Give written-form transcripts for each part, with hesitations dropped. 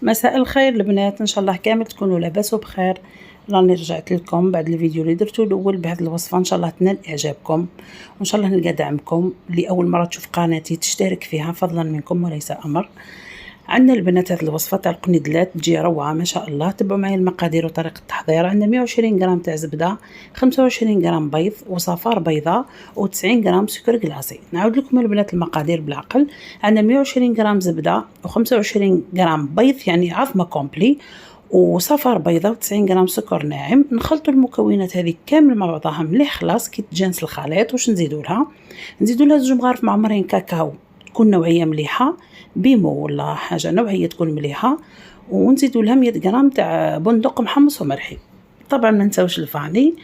مساء الخير البنات، ان شاء الله كامل تكونوا لاباس وبخير. راني رجعت لكم بعد الفيديو اللي درتو الاول بهذه الوصفه، ان شاء الله تنال اعجابكم وان شاء الله نلقى دعمكم. اللي اول مره تشوف قناتي تشترك فيها فضلا منكم وليس امر. عندنا البنات هذه الوصفه تاع القنيدلات تجي روعه ما شاء الله. تبعوا معايا المقادير وطريقه التحضير. عندنا 120 غرام تاع زبده، 25 غرام بيض وصفار بيضاء و90 غرام سكر كلاصي. نعاود لكم البنات المقادير بالعقل. عندنا 120 غرام زبده و25 غرام بيض يعني عظمه كومبلي وصفار بيضاء و90 غرام سكر ناعم. نخلطوا المكونات هذه كامل مع بعضها مليح خلاص كي تجانس الخليط. واش نزيدوا لها؟ نزيدوا لها 2 مغارف معمرين كاكاو تكون نوعيه مليحه، بيمو ولا حاجه نوعيه تكون مليحه، ونزيدوا لها 100 غرام تاع بندق محمص ومرحي. طبعا ما نساوش الفاني.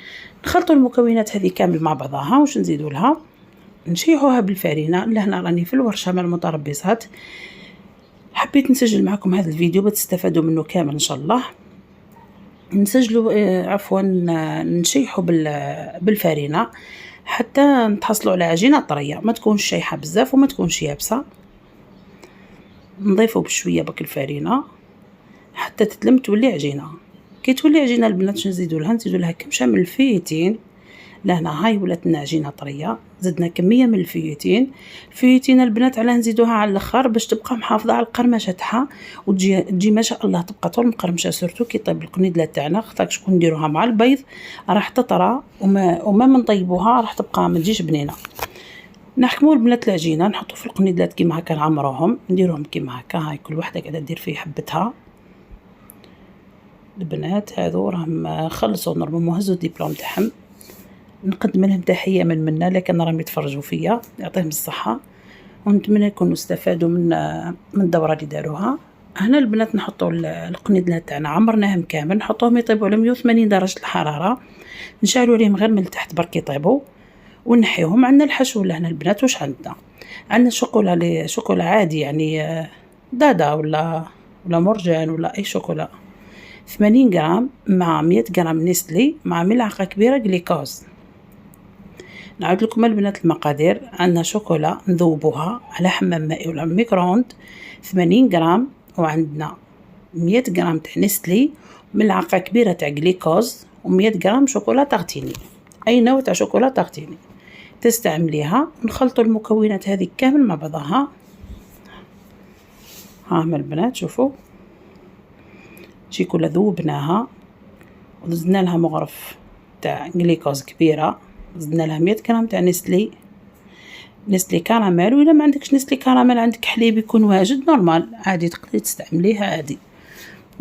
نخلطوا المكونات هذه كامل مع بعضها. واش نزيدوا لها؟ نشيحوها بالفرينه. لهنا راني في الورشه مع المتربصات، حبيت نسجل معكم هذا الفيديو بتستفادوا منه كامل ان شاء الله. نسجلوا نشيحوا بالفرينه حتى نتحصلوا على عجينه طريه، ما تكونش شايحه بزاف وما تكونش يابسه. نضيفوا بشويه بك الفرينه حتى تتلم تولي عجينه. كي تولي عجينه البنات نزيدوا لها كمشه من الفيتين. لهنا هاي ولات لنا عجينه طريه. زدنا كميه من الفيتين البنات على نزيدوها على الاخر باش تبقى محافظه على القرمشه تاعها وتجي ما شاء الله تبقى طول مقرمشه. سورتو كي طيب القنيدله تاعنا خاطر شكون نديروها مع البيض راح تطرى وما نطيبوها راح تبقى ما تجيش بنينه. نحكموا البنات العجينه نحطوا في القنيدلات كيما هكا نعمروهم نديروهم كيما هكا. هاي كل وحده قاعده دير فيه حبتها. البنات هذو راهم خلصوا نورمالمون هزوا الدبلوم تاعهم. نقدم لهم تحيه منا لكن راهم يتفرجوا فيا يعطيهم الصحه ونتمنى يكونوا استفادوا من الدوره اللي داروها. هنا البنات نحطوا القنيدلات تاعنا عمرناهم كامل نحطوهم يطيبوا على 180 درجه الحراره. نشعلوا عليهم غير من تحت برك يطيبوا ونحيوهم. عندنا الحشو لهنا البنات. واش عندنا شوكولا عادي يعني دادا ولا مرجان ولا اي شوكولا 80 غرام مع 100 غرام نيستلي مع ملعقه كبيره جليكوز. نعاود لكم البنات المقادير. عندنا شوكولا نذوبوها على حمام مائي ولا ميكرووند 80 غرام، وعندنا 100 غرام تاع نيستلي، ملعقه كبيره تاع جليكوز، و100 غرام شوكولا تارتيني اي نوع تاع شوكولا تارتيني تستعمليها. نخلطوا المكونات هذه كامل مع بعضها. ها البنات شوفوا شيكولا ذوبناها وزدنا لها مغرف تاع جليكوز كبيره. زدنا لها 100 غرام تاع نستلي كراميل. وإلا ما عندكش نستلي كراميل عندك حليب يكون واجد نورمال عادي تقدري تستعمليها عادي.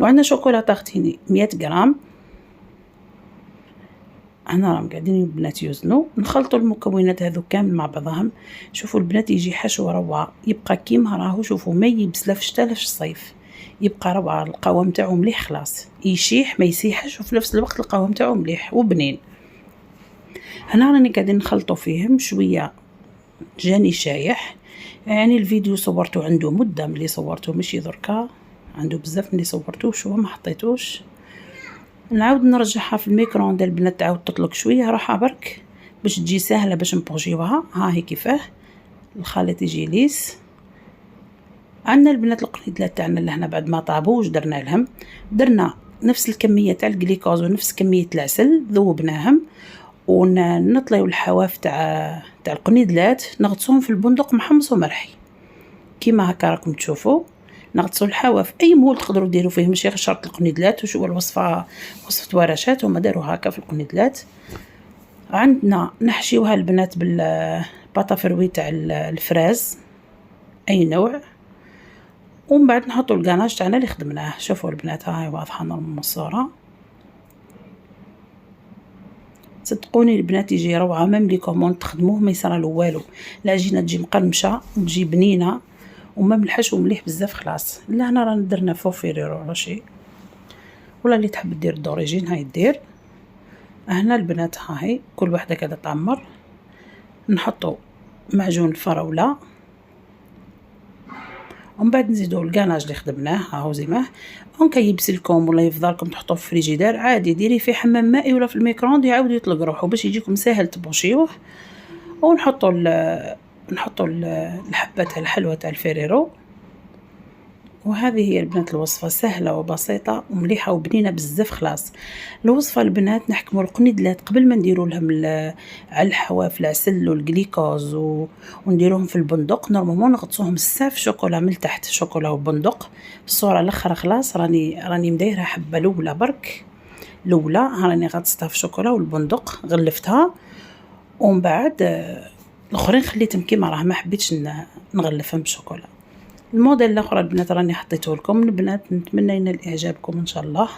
وعندنا شوكولا تارتيني 100 غرام. انا راهم قاعدين البنات يوزنوا. نخلطوا المكونات هذو كامل مع بعضهم. شوفوا البنات يجي حشو روعه يبقى كيما راهو. شوفوا ما يبس لا في الشتاء لا في الصيف، يبقى روعه. القوام تاعو مليح خلاص يشيح ما يسيحش وفي نفس الوقت القوام تاعو مليح وبنين. هنا راني قاعدين نخلطوا فيهم شويه جاني شايح يعني. الفيديو صورته عنده مده ملي صورته ماشي دركا، عنده بزاف ملي صورته شو ما حطيتوش. نعاود نرجعها في الميكرووند البنات تعاود تطلق شويه راحه برك باش تجي سهله باش نبوجيوها. ها هي كيفاه الخليط يجي ليس. عندنا البنات القنيدلات تاعنا لهنا بعد ما طابوا واش درنا لهم؟ درنا نفس الكميه تاع الجليكوز ونفس كميه العسل ذوبناهم ونطليو الحواف تاع القنيدلات نغطسوهم في البندق محمص ومرحي كيما هكا راكم تشوفوا. نغطسوا الحواف اي مول تقدروا ديروا فيه ماشي غير شرط القنيدلات. وشو الوصفه وصفه ورشات هما داروا هكا في القنيدلات. عندنا نحشيوها البنات بالباطا فروي تاع الفراز اي نوع، ومن بعد نحطوا الكاناج تاعنا اللي خدمناه. شوفوا البنات هاي واضحه نورمال الصوره. صدقوني البنات يجي روعه ميم لي كوموند تخدموه ما يصرالو والو. العجينه تجي مقرمشه وتجي بنينه ومام الحشو مليح بزاف خلاص. لا هنا رانا درنا فوفيريرو ولا شي ولا اللي تحب دير دوريجين هاي دير. هنا البنات هاي كل واحده كذا تعمر. نحطوا معجون الفراوله ومن بعد نزيدوا الكاناج اللي خدمناه هاهو زيماه. ونكيبس لكم ولا يفضلكم تحطوه في فريجيدار عادي ديري في حمام مائي ولا في الميكرووند يعاود يطلق روحه باش يجيكم ساهل تبوشيوه. ونحطوا الحبه تاع الحلوى تاع الفيريرو وهذه هي البنات الوصفة سهلة وبسيطة ومليحة وبنينة بزاف. خلاص الوصفة البنات نحكموا القنيدلات قبل ما نديروا لهم على الحواف العسل والجليكوز ونديروهم في البندق. نورمالمون نغطسوهم الساف شوكولا من تحت، شوكولا وبندق. الصورة الاخرى خلاص راني مدايرها حبة الاولى برك، الاولى راني غطستها في شوكولا والبندق غلفتها، ومن بعد الاخرين خليتهم كيما راه، ما حبيتش نغلفهم بشوكولا. الموديل الاخر البنات راني حطيته لكم البنات، نتمنى ينال اعجابكم ان شاء الله،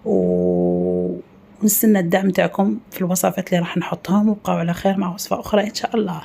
ونستنى الدعم تاعكم في الوصفات اللي راح نحطهم. وبقاو على خير مع وصفة اخرى ان شاء الله.